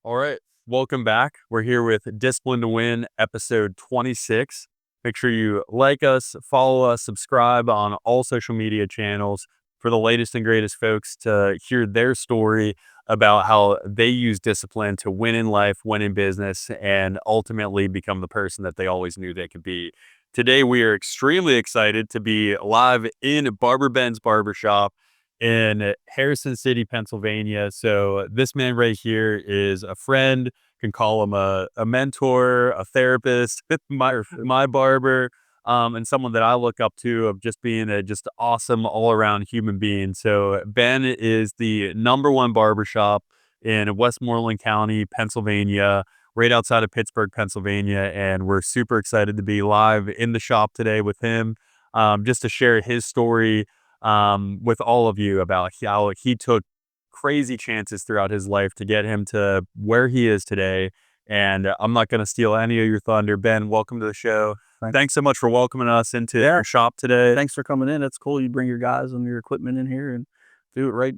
All right. Welcome back. We're here with Discipline to Win, episode 26. Make sure you like us, follow us, subscribe on all social media channels for the latest and greatest folks to hear their story about how they use discipline to win in life, win in business, and ultimately become the person that they always knew they could be. Today, we are extremely excited to be live in Barber Ben's barbershop in Harrison City, Pennsylvania. So this man right here is a friend, can call him a mentor, a therapist, my barber, and someone that I look up to of just being a just awesome all around human being. So Ben is the number one barbershop in Westmoreland County, Pennsylvania, right outside of Pittsburgh, Pennsylvania. And we're super excited to be live in the shop today with him, just to share his story with all of you about how he took crazy chances throughout his life to get him to where he is today. And I'm not going to steal any of your thunder. Ben, welcome to the show. Thanks so much for welcoming us into our shop today. Thanks for coming in. It's cool. You bring your guys and your equipment in here and do it right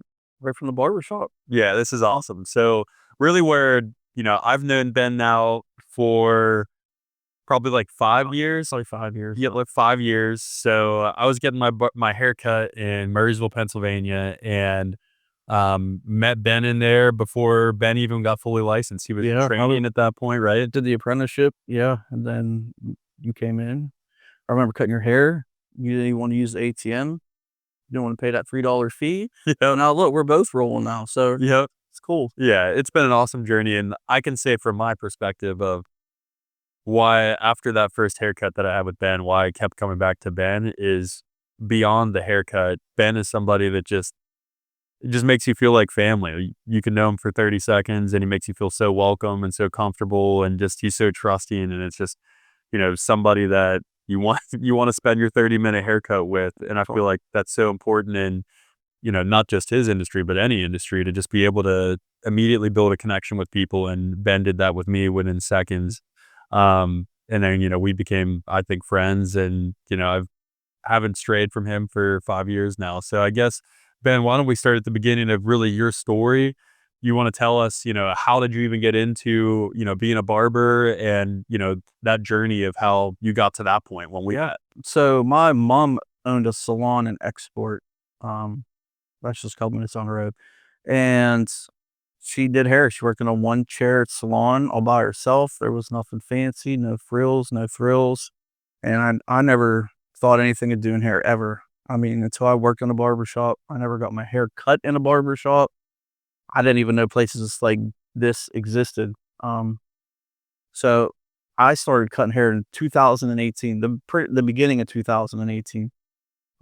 from the barber shop. Yeah, this is awesome. So really where, I've known Ben now for probably like 5 years. Probably 5 years. Yeah, like 5 years. So I was getting my hair cut in Murraysville, Pennsylvania, and met Ben in there before Ben even got fully licensed. He was training at that point, right? Did the apprenticeship, yeah, and then you came in. I remember cutting your hair. You didn't even want to use the ATM. You didn't want to pay that $3 fee. Yeah. Now look, we're both rolling now, so Yep. it's cool. Yeah, it's been an awesome journey, and I can say from my perspective of why after that first haircut that I had with Ben, why I kept coming back to Ben is beyond the haircut. Ben is somebody that it just makes you feel like family. You can know him for 30 seconds and he makes you feel so welcome and so comfortable, and just he's so trusting, and it's just, somebody that you want you want to spend your 30-minute haircut with. And I feel like that's so important in, not just his industry, but any industry, to just be able to immediately build a connection with people. And Ben did that with me within seconds. And then, we became, I think, friends, and, haven't strayed from him for 5 years now. So I guess, Ben, why don't we start at the beginning of really your story? You want to tell us, how did you even get into, being a barber, and, that journey of how you got to that point when we met? So my mom owned a salon in Export. That's just a couple minutes on the road. And she did hair. She worked in a one-chair salon all by herself. There was nothing fancy, no frills, no thrills. And I never thought anything of doing hair ever. I mean, until I worked in a barber shop, I never got my hair cut in a barber shop. I didn't even know places like this existed. So I started cutting hair in 2018, the beginning of 2018.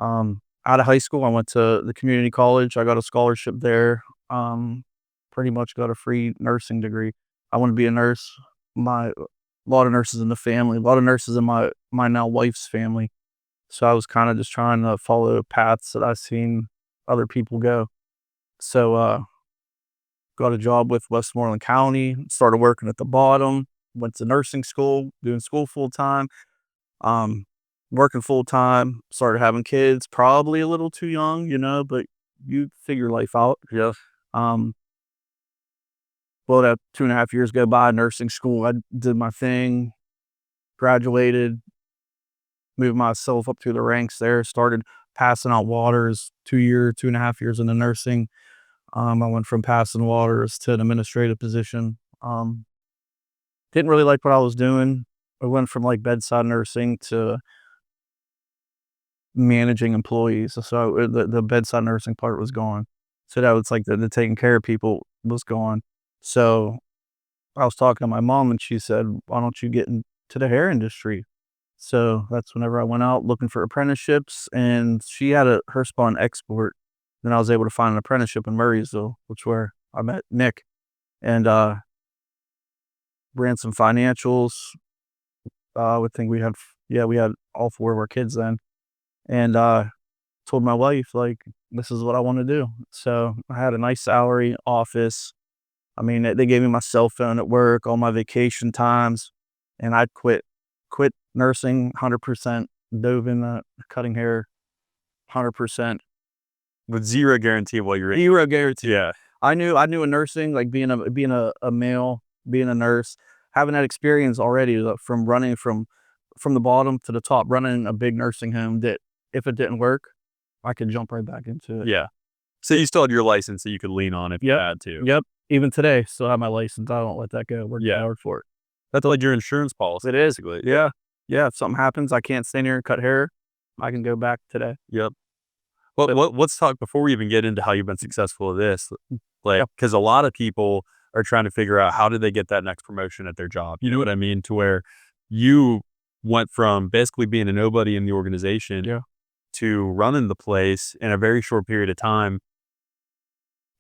Out of high school, I went to the community college. I got a scholarship there. Pretty much got a free nursing degree. I want to be a nurse. A lot of nurses in the family, a lot of nurses in my now wife's family. So I was kind of just trying to follow paths that I've seen other people go. So got a job with Westmoreland County, started working at the bottom, went to nursing school, doing school full time, working full time, started having kids, probably a little too young, but you figure life out. Yeah. Well, that 2.5 years go by, nursing school, I did my thing, graduated, moved myself up through the ranks there, started passing out waters, 2.5 years into nursing. I went from passing waters to an administrative position. Didn't really like what I was doing. I went from like bedside nursing to managing employees. So the bedside nursing part was gone. So that was like the taking care of people was gone. So I was talking to my mom and she said, why don't you get into the hair industry? So that's whenever I went out looking for apprenticeships, and she had her spot in Export. Then I was able to find an apprenticeship in Murraysville, which where I met Nick, and ran some financials. I would think we had all four of our kids then, and told my wife, like, this is what I want to do. So I had a nice salary, office. I mean, they gave me my cell phone at work, all my vacation times, and I'd quit nursing 100%, dove in cutting hair 100%. With zero guarantee while you're in. Zero guarantee. Yeah. I knew in nursing, like being a male, being a nurse, having that experience already, from running from the bottom to the top, running a big nursing home, that if it didn't work, I could jump right back into it. Yeah. So you still had your license that you could lean on if you Yep. had to. Yep. Even today, still have my license. I don't let that go. Work Yeah. hard for it. That's like your insurance policy, It is. basically. Yeah. Yeah. If something happens, I can't stand here and cut hair. I can go back today. Yep. Well, let's talk before we even get into how you've been successful at this, like, Yep. because a lot of people are trying to figure out how did they get that next promotion at their job. You know what I mean? To where you went from basically being a nobody in the organization Yeah. to running the place in a very short period of time.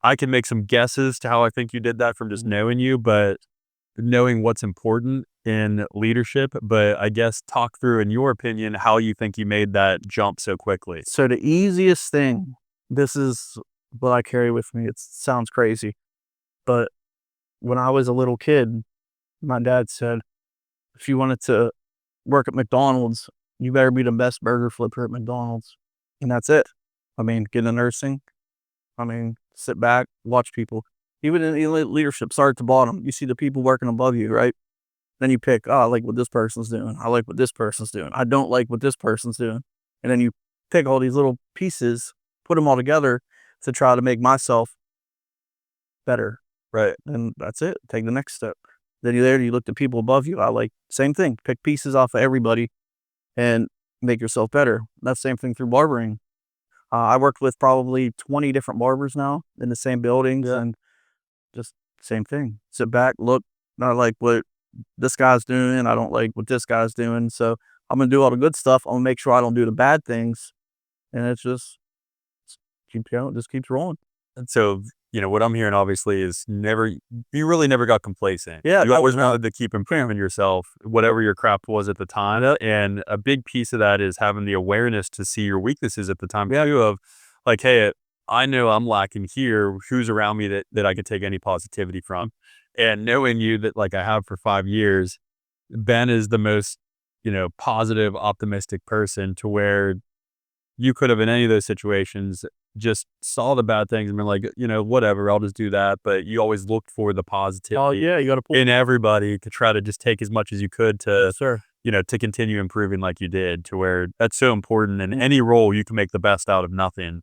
I can make some guesses to how I think you did that from just Mhm. knowing you, but knowing what's important in leadership. But I guess talk through, in your opinion, how you think you made that jump so quickly. So the easiest thing, this is what I carry with me. It sounds crazy, but when I was a little kid, my dad said, if you wanted to work at McDonald's, you better be the best burger flipper at McDonald's. And that's it. I mean, get into nursing. I mean, sit back, watch people. Even in leadership, start at the bottom. You see the people working above you, right? Then you pick, oh, I like what this person's doing. I like what this person's doing. I don't like what this person's doing. And then you pick all these little pieces, put them all together to try to make myself better. Right. And that's it. Take the next step. Then you look at people above you. I like same thing. Pick pieces off of everybody and make yourself better. That's the same thing through barbering. I worked with probably 20 different barbers now in the same buildings, Yeah. and just same thing. Sit back, look, not like what this guy's doing. I don't like what this guy's doing. So I'm gonna do all the good stuff. I'm gonna make sure I don't do the bad things. And it's just keep going, just keeps rolling. And so, what I'm hearing obviously is you really never got complacent. Yeah, You always wanted to keep improving yourself, whatever your craft was at the time. Yep. And a big piece of that is having the awareness to see your weaknesses at the time too, of like, hey, I know I'm lacking here. Who's around me that I could take any positivity from? And knowing you that like I have for 5 years, Ben is the most, positive, optimistic person to where you could have in any of those situations just saw the bad things and been like, whatever, I'll just do that. But you always looked for the Oh positivity yeah, you gotta pull. in everybody to try to just take as much as you could to, Yes, sir. to continue improving like you did, to where that's so important in Mm. any role. You can make the best out of nothing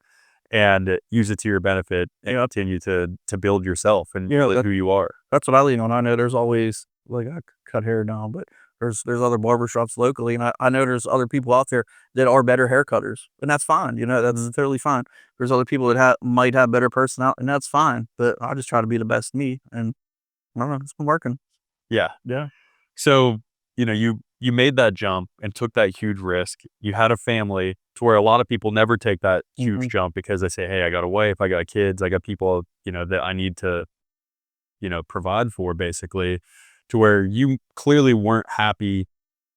and use it to your benefit and Yep. continue to build yourself and Yeah, who you are. that's what I lean on. I know there's always, like, I cut hair now, but there's other barbershops locally, and I know there's other people out there that are better hair cutters, and that's fine. That's Mhm. totally fine. There's other people that might have better personality, and that's fine. But I just try to be the best me, and I don't know, it's been working. Yeah. Yeah. So, you made that jump and took that huge risk. You had a family to where a lot of people never take that huge Mhm. jump because they say, "Hey, I got a wife, I got kids, I got people, that I need to, provide for," basically, to where you clearly weren't happy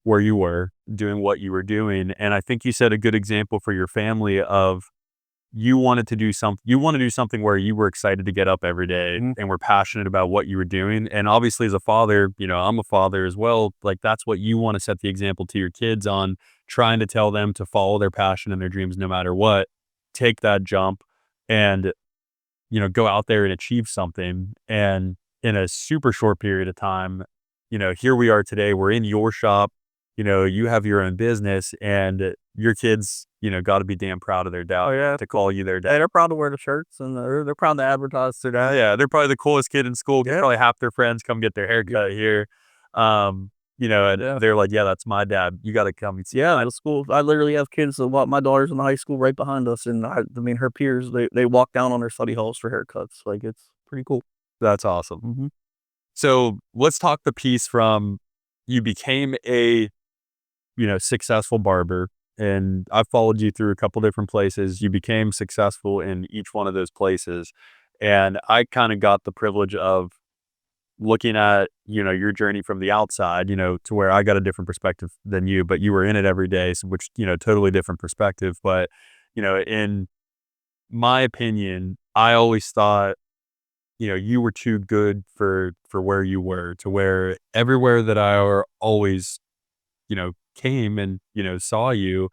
where you were doing what you were doing. And I think you set a good example for your family of you want to do something where you were excited to get up every day Mhm. and were passionate about what you were doing. And obviously as a father, I'm a father as well. Like that's what you want to set the example to your kids on, trying to tell them to follow their passion and their dreams no matter what. Take that jump and, go out there and achieve something. And in a super short period of time, here we are today. We're in your shop. You have your own business and your kids, got to be damn proud of their dad Oh yeah. to call you their Hey, dad. they're proud to wear the shirts, and they're proud to advertise their dad. Yeah, they're probably the coolest kid in school. 'Cause Yeah. probably half their friends come get their hair cut here. And Yeah. they're like, yeah, that's my dad. You got to come and see. Yeah, at school, I literally have kids. So my daughter's in the high school right behind us, and I mean, her peers, they walk down on their study halls for haircuts. Like, it's pretty cool. That's awesome. Mhm. So let's talk the piece from you became a, successful barber. And I've followed you through a couple different places. You became successful in each one of those places. And I kind of got the privilege of looking at, your journey from the outside, to where I got a different perspective than you, but you were in it every day, so which, totally different perspective. But, in my opinion, I always thought, you were too good for where you were, to where everywhere that I always, came and, saw you,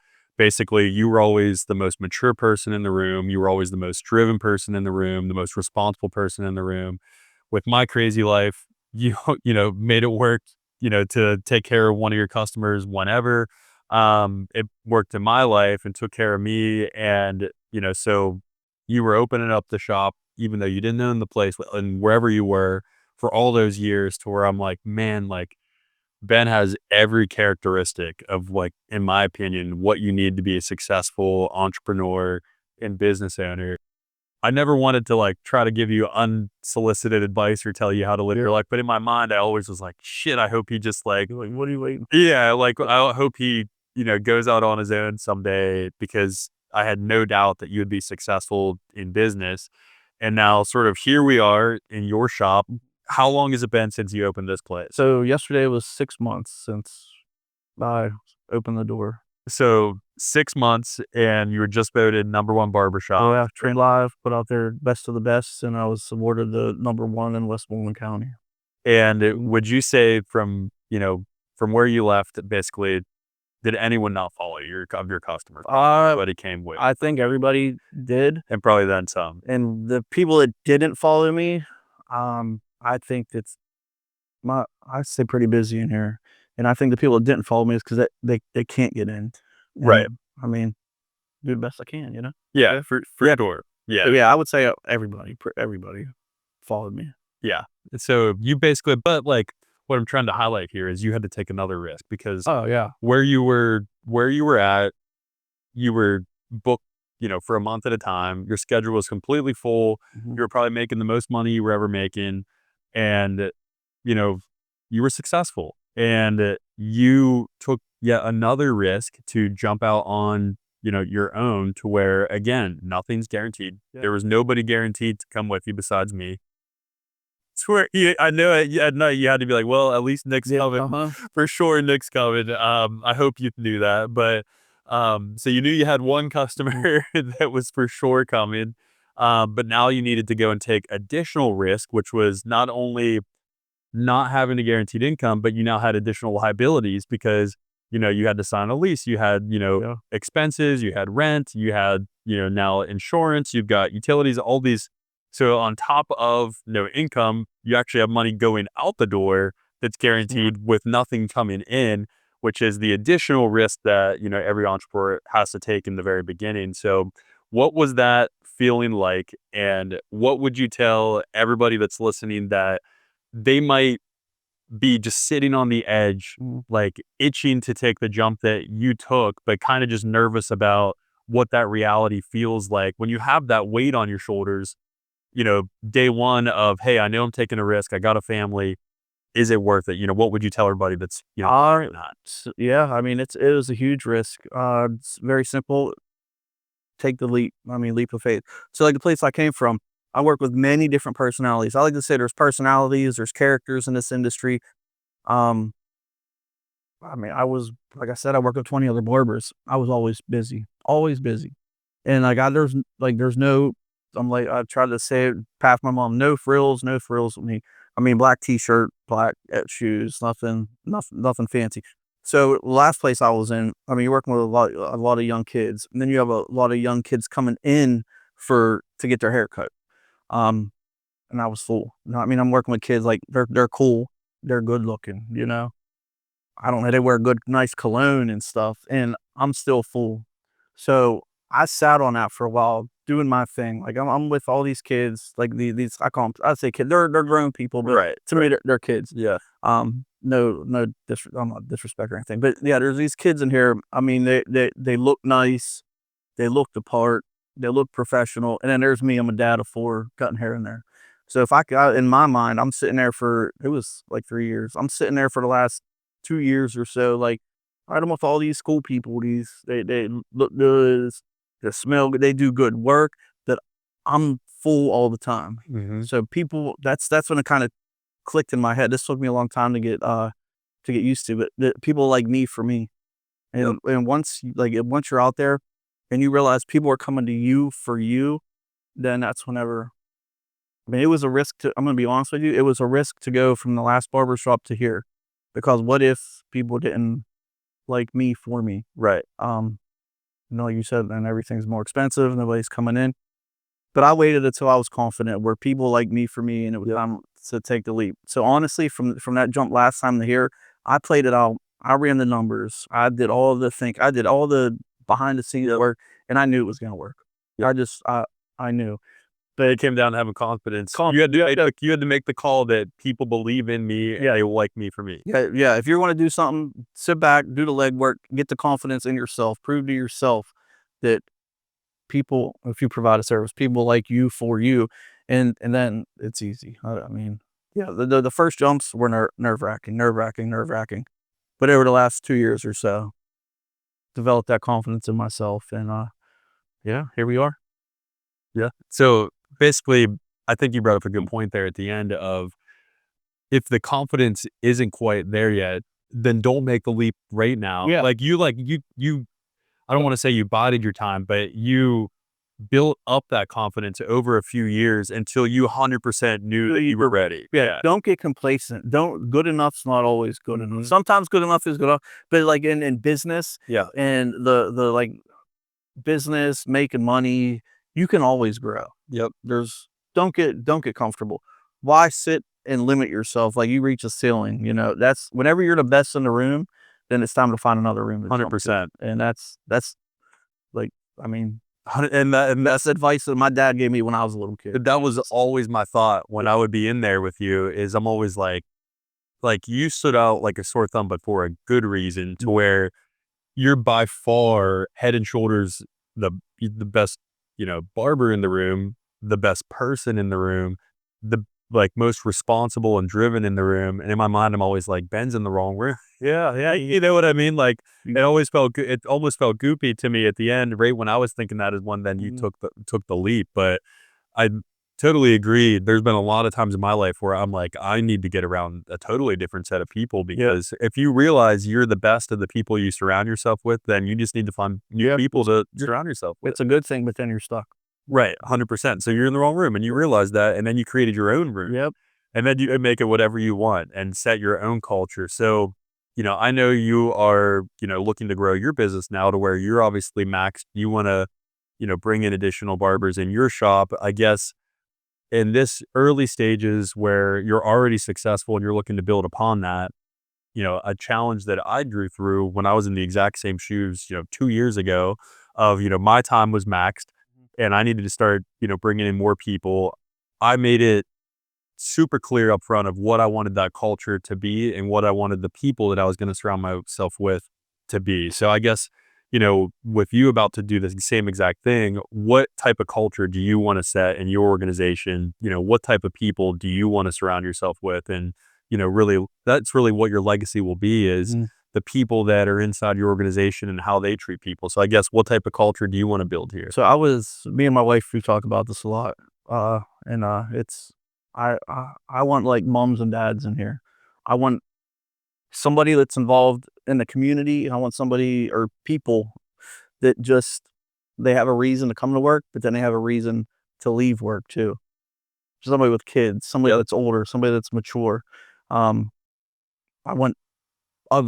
basically you were always the most mature person in the room. You were always the most driven person in the room, the most responsible person in the room. With my crazy life, you made it work, to take care of one of your customers whenever. It worked in my life and took care of me. And, so you were opening up the shop, even though you didn't own the place and wherever you were for all those years, to where I'm like, man, like Ben has every characteristic of, like, in my opinion, what you need to be a successful entrepreneur and business owner. I never wanted to, like, try to give you unsolicited advice or tell you how to live your life, but in my mind, I always was like, "Shit, I hope he just, like." Like, what are you waiting? Yeah, like, I hope he, goes out on his own someday, because I had no doubt that you would be successful in business. And now sort of here we are in your shop. How long has it been since you opened this place? So yesterday was 6 months since I opened the door. So 6 months, and you were just voted number 1 barbershop. Oh yeah, trained live, put out there best of the best, and I was awarded the #1 in Westmoreland County. And would you say from where you left, basically, did anyone not follow of your customers? Everybody came with, I think everybody did, and probably then some. and the people that didn't follow me, I think it's I stay pretty busy in here, and I think the people that didn't follow me is because they can't get in, Right. and I mean, do the best I can, you know? Yeah, Yeah. for Yeah. sure. Yeah. So yeah, I would say everybody followed me. Yeah. So you basically, but like what I'm trying to highlight here is you had to take another risk, because Oh yeah. where you were at, you were booked, for a month at a time. Your schedule was completely full. Mhm. You were probably making the most money you were ever making. And, you know, you were successful, and you took yet another risk to jump out on, your own, to where, again, nothing's guaranteed. Yeah. There was nobody guaranteed to come with you besides me. Swear, I know at night you had to be like, well, at least Nick's Yeah. coming. Uh-huh. For sure, Nick's coming. I hope you knew that. But so you knew you had one Mhm. customer that was for sure coming. But now you needed to go and take additional risk, which was not only not having a guaranteed income, but you now had additional liabilities, because, you had to sign a lease, you had, Yeah. expenses, you had rent, you had, now insurance, you've got utilities, all these. So on top of no income, you actually have money going out the door that's Mhm. guaranteed with nothing coming in, which is the additional risk that, every entrepreneur has to take in the very beginning. So what was that feeling like? And what would you tell everybody that's listening that they might be just sitting on the edge, Mhm. like itching to take the jump that you took, but kind of just nervous about what that reality feels like when you have that weight on your shoulders, day one of, hey, I know I'm taking a risk. I got a family. Is it worth it? What would you tell everybody that's, not? Yeah, I mean, it was a huge risk. It's very simple. Take the leap. I mean, leap of faith. So, like the place I came from, I work with many different personalities. I like to say there's personalities, there's characters in this industry. Um, I mean, like I said, I work with 20 other barbers. I was always busy. And like, there's no, I'm like, I tried to say it past my mom, no frills, no frills with me. I mean, black t-shirt, black shoes, nothing fancy. So last place I was in, I mean, you're working with a lot of young kids, and then you have a lot of young kids coming in to get their hair cut. Um, and I was full. I mean, I'm working with kids like they're cool, they're good looking, you know. I don't know, they wear good, nice cologne and stuff, and I'm still full. So I sat on that for a while, doing my thing. Like I'm with all these kids, like these I call them, I say kids. They're grown people, but Right. to me they're kids. Yeah. No, I'm not disrespecting or anything, but yeah, there's these kids in here. I mean, they look nice, they look the part, they look professional, and then there's me. I'm a dad of 4, cutting hair in there. So if in my mind, I'm sitting there for it was like 3 years. I'm sitting there for the last 2 years or so, like, all right, I'm with all these cool people. They look good, they smell good, they do good work. That I'm full all the time. Hmm. So people, that's when it kind of clicked in my head. This took me a long time to get used to, but people like me for me. Yep. And once you're out there and you realize people are coming to you for you, then that's whenever. I mean, it was a risk to. I'm gonna be honest with you. It was a risk to go from the last barber shop to here, because what if people didn't like me for me? Right. like you said, and everything's more expensive. Nobody's coming in. But I waited until I was confident where people like me for me, and it was time to take the leap. So honestly, from that jump last time to here, I played it out. I ran the numbers. I did all I did all the behind the scenes work, and I knew it was going to work. I knew. But it came down to having confidence. You had to make the call that people believe in me and they will like me for me. Yeah, yeah. If you want to do something, sit back, do the legwork, get the confidence in yourself, prove to yourself that people, if you provide a service, people like you for you, and then it's easy. I mean, yeah, the first jumps were nerve-wracking. But over the last 2 years or so, developed that confidence in myself, and yeah, here we are. Yeah. So basically, I think you brought up a good point there at the end of if the confidence isn't quite there yet, then don't make the leap right now. Yeah. Like you I don't want to say you bided your time, but you built up that confidence over a few years until you 100% knew that you were ready. Yeah. Don't get complacent. Good enough's not always good enough. Sometimes good enough is good enough, but like in business, Yeah. and the like business, making money, you can always grow. Yep. Don't get comfortable. Why sit and limit yourself? Like, you reach a ceiling, that's whenever you're the best in the room, then it's time to find another room. 100%. And that's like, I mean, And that's advice that my dad gave me when I was a little kid. that was always my thought when I would be in there with you is I'm always like you stood out like a sore thumb, but for a good reason to where you're by far head and shoulders the best, barber in the room, the best person in the room, the like most responsible and driven in the room. And in my mind, I'm always like, Ben's in the wrong room. Yeah. You know what I mean? Like it almost felt goopy to me at the end, right when I was thinking that is when then you took the leap. But I totally agree. There's been a lot of times in my life where I'm like, I need to get around a totally different set of people because if you realize you're the best of the people you surround yourself with, then you just need to find new people to surround yourself with. It's a good thing, but then you're stuck. Right, 100%. So you're in the wrong room and you realize that, and then you created your own room. Yep. And then you make it whatever you want and set your own culture. So, I know you are, looking to grow your business now to where you're obviously maxed. You want to, bring in additional barbers in your shop. I guess in this early stages where you're already successful and you're looking to build upon that, a challenge that I drew through when I was in the exact same shoes, 2 years ago of, my time was maxed and I needed to start, bringing in more people. I made it super clear up front of what I wanted that culture to be and what I wanted the people that I was going to surround myself with to be. So I guess, with you about to do the same exact thing, what type of culture do you want to set in your organization? What type of people do you want to surround yourself with? And, really, that's really what your legacy will be is the people that are inside your organization and how they treat people. So I guess what type of culture do you want to build here? So me and my wife, we talk about this a lot. And it's, I want like moms and dads in here. I want somebody that's involved in the community. I want somebody or people that they have a reason to come to work, but then they have a reason to leave work too. Somebody with kids, somebody that's older, somebody that's mature. I want,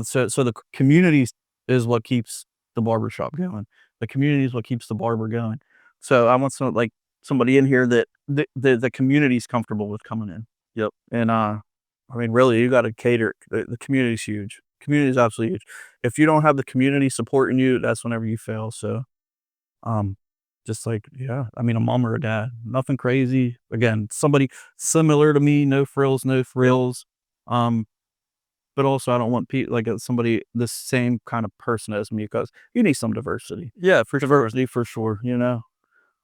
so the community is what keeps the barbershop going. The community is what keeps the barber going. So I want somebody in here that the community's comfortable with coming in. Yep. And I mean, really, you got to cater. The community's huge. Community is absolutely huge. If you don't have the community supporting you, that's whenever you fail. So, just like, yeah, I mean, a mom or a dad, nothing crazy. Again, somebody similar to me, no frills. But also I don't want people like somebody the same kind of person as me because you need some diversity. Yeah, Diversity for sure,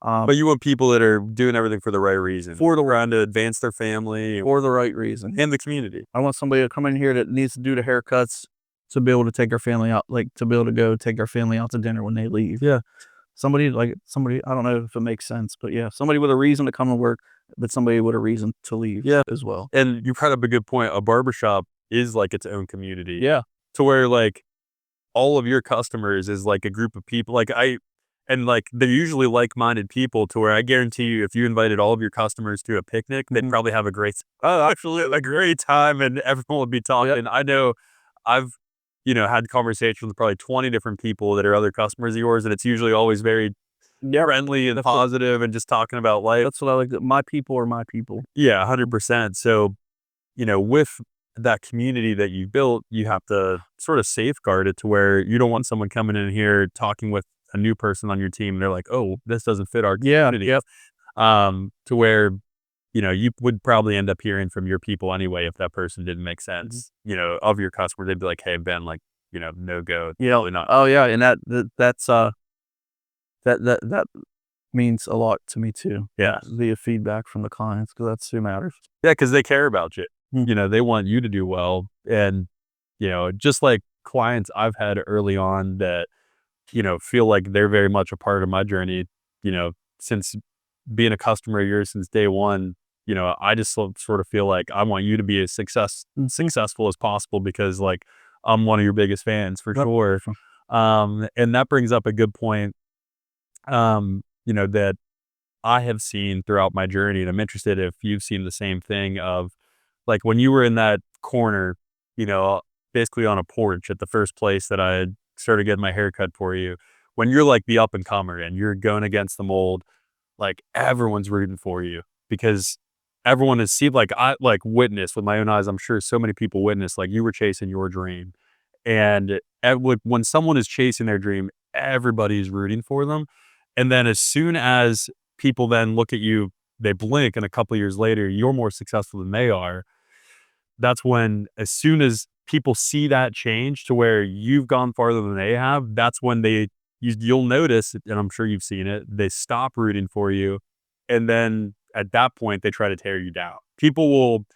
but you want people that are doing everything for the right reason, trying to advance their family for the right reason and the community. I want somebody to come in here that needs to do the haircuts to be able to take our family out, like to be able to go take our family out to dinner when they leave. Yeah. Somebody, I don't know if it makes sense, but yeah, somebody with a reason to come to work, but somebody with a reason to leave as well. And you brought up a good point. A barbershop is like its own community. Yeah. To where like all of your customers is like a group of people. And like they're usually like-minded people to where I guarantee you if you invited all of your customers to a picnic, they'd probably have a great time and everyone would be talking. I know I've, had conversations with probably 20 different people that are other customers of yours, and it's usually always very friendly and positive and just talking about life. That's what I like. My people are my people. Yeah, 100%. So, with that community that you built, you have to sort of safeguard it to where you don't want someone coming in here talking with a new person on your team. And they're like, oh, this doesn't fit our Yeah, community. yep. To where, you would probably end up hearing from your people anyway if that person didn't make Mhm. sense, of your customer. They'd be like, hey, Ben, like, no go. Yeah. Really not. Oh, yeah, and that's, that means a lot to me too. Yeah. The feedback from the clients, because that's who matters. Yeah, because they care about you. Mm. They want you to do well. And, just like clients I've had early on that, feel like they're very much a part of my journey, since being a customer of yours since day one, I just sort of feel like I want you to be as successful as possible because like I'm one of your biggest fans for Yep. sure. And that brings up a good point, that I have seen throughout my journey, and I'm interested if you've seen the same thing of like when you were in that corner, you know, basically on a porch at the first place that I had started getting my hair cut for you. When you're like the up and comer and you're going against the mold, like everyone's rooting for you because everyone has seen like I like witnessed with my own eyes. I'm sure so many people witnessed like you were chasing your dream, and when someone is chasing their dream, everybody's rooting for them. And then as soon as people then look at you, they blink, and a couple of years later, you're more successful than they are. That's when, as soon as people see that change to where you've gone farther than they have, that's when you'll notice, and I'm sure you've seen it, they stop rooting for you. And then at that point, they try to tear you down. People will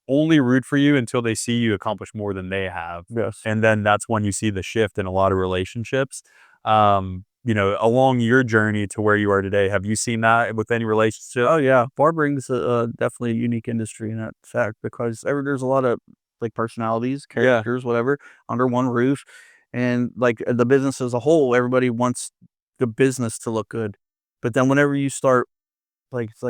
only root for you until they see you accomplish more than they have. Yes. And then that's when you see the shift in a lot of relationships. Along your journey to where you are today, have you seen that with any relationship? Oh, yeah. Barbering's definitely a unique industry in that fact, because there's a lot of like personalities, Yeah. characters, whatever, under one roof. And like the business as a whole, everybody wants the business to look good. But then whenever you start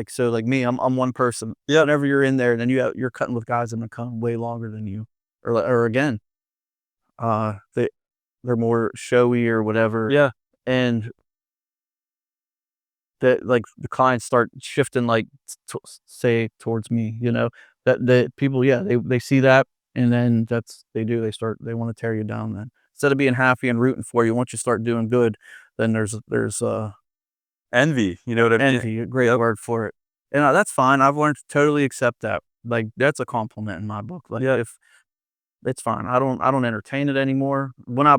so like me, I'm one person. Yeah. Whenever you're in there, then you're cutting with guys that have come way longer than you. Or again, they're more showy or whatever. Yeah. And that like the clients start shifting like say towards me, that the people, yeah, they see that, and then they want to tear you down. Then instead of being happy and rooting for you, once you start doing good, then there's Envy. You know what I mean? envy, a great word for it. And that's fine. I've learned to totally accept that. Like that's a compliment in my book. Like, Yeah. if it's fine. I don't entertain it anymore. When I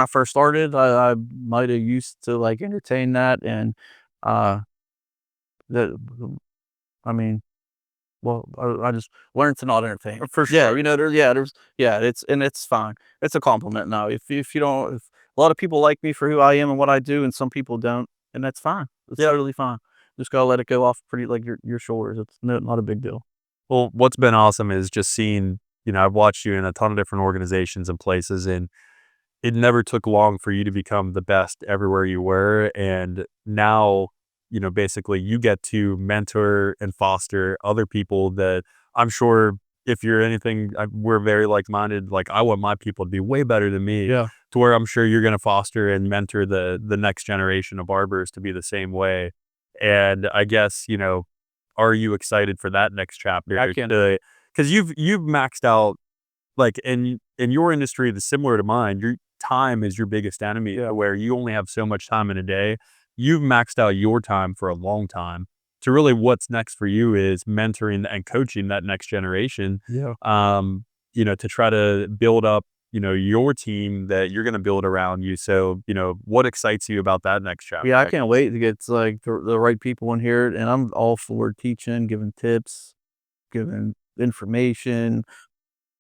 first started, I might have used to like entertain that, and uh the I mean, well, I just learned to not entertain it. For Yeah, sure. it's fine. It's a compliment now. If you don't, if a lot of people like me for who I am and what I do, and some people don't, and that's fine. It's Yeah. totally fine. Just gotta let it go off pretty like your shoulders. It's not a big deal. Well, what's been awesome is just seeing, I've watched you in a ton of different organizations and places, and it never took long for you to become the best everywhere you were. And now, basically you get to mentor and foster other people that I'm sure if you're anything, we're very like-minded. Like I want my people to be way better than me, Yeah. to where I'm sure you're going to foster and mentor the next generation of barbers to be the same way. And I guess, are you excited for that next chapter? I can. Because you've maxed out like in your industry that's similar to mine, your time is your biggest enemy, Yeah. where you only have so much time in a day. You've maxed out your time for a long time. So really what's next for you is mentoring and coaching that next generation, Yeah. to try to build up, your team that you're going to build around you. So, what excites you about that next chapter? Yeah, I can't wait to get like the right people in here, and I'm all for teaching, giving tips, giving information,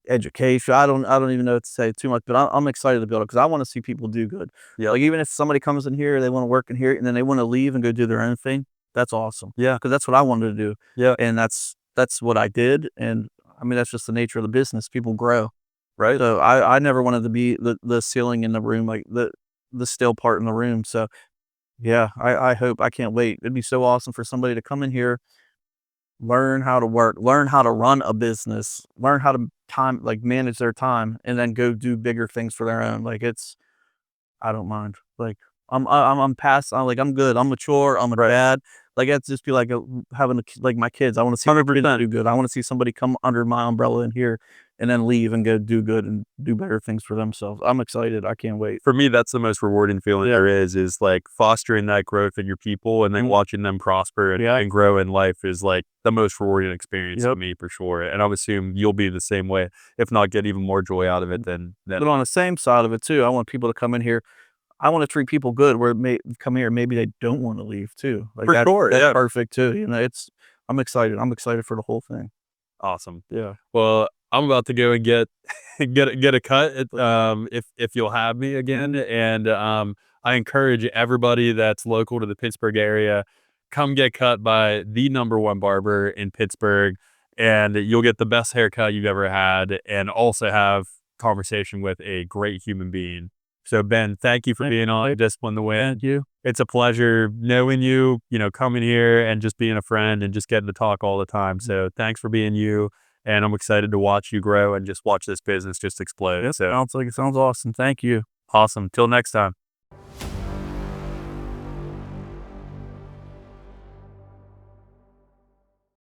education. I don't even know what to say too much, but I'm excited to build it because I want to see people do good. Yeah. Like even if somebody comes in here, they want to work in here, and then they want to leave and go do their own thing, that's awesome. Yeah. Because that's what I wanted to do, Yeah. and that's what I did. And I mean, that's just the nature of the business. People grow. Right. So I never wanted to be the ceiling in the room, like the still part in the room. So yeah, I can't wait. It'd be so awesome for somebody to come in here, learn how to work, learn how to run a business, learn how to time, like manage their time and then go do bigger things for their own. Like I don't mind. Like I'm past. I'm good. I'm mature. I'm a dad. Like it's just be like having like my kids. I want to see 100% do good. I want to see somebody come under my umbrella in here and then leave and go do good and do better things for themselves. I'm excited. I can't wait. For me, that's the most rewarding feeling there is like fostering that growth in your people and then watching them prosper and grow in life is like the most rewarding experience for me for sure. And I would assume you'll be the same way, if not get even more joy out of it than But on the same side of it too, I want people to come in here. I want to treat people good where may come here, maybe they don't want to leave too. Like for sure. that's Yeah. perfect too. You know, I'm excited. I'm excited for the whole thing. Awesome. Yeah. Well, I'm about to go and get get a cut if you'll have me again. And I encourage everybody that's local to the Pittsburgh area, come get cut by the #1 barber in Pittsburgh, and you'll get the best haircut you've ever had, and also have conversation with a great human being. So Ben, thank you for being on Discipline to Win. Thank you. It's a pleasure knowing you, coming here and just being a friend and just getting to talk all the time. So thanks for being you. And I'm excited to watch you grow and just watch this business just explode. Yep. So Sounds awesome. Thank you. awesome. Till next time.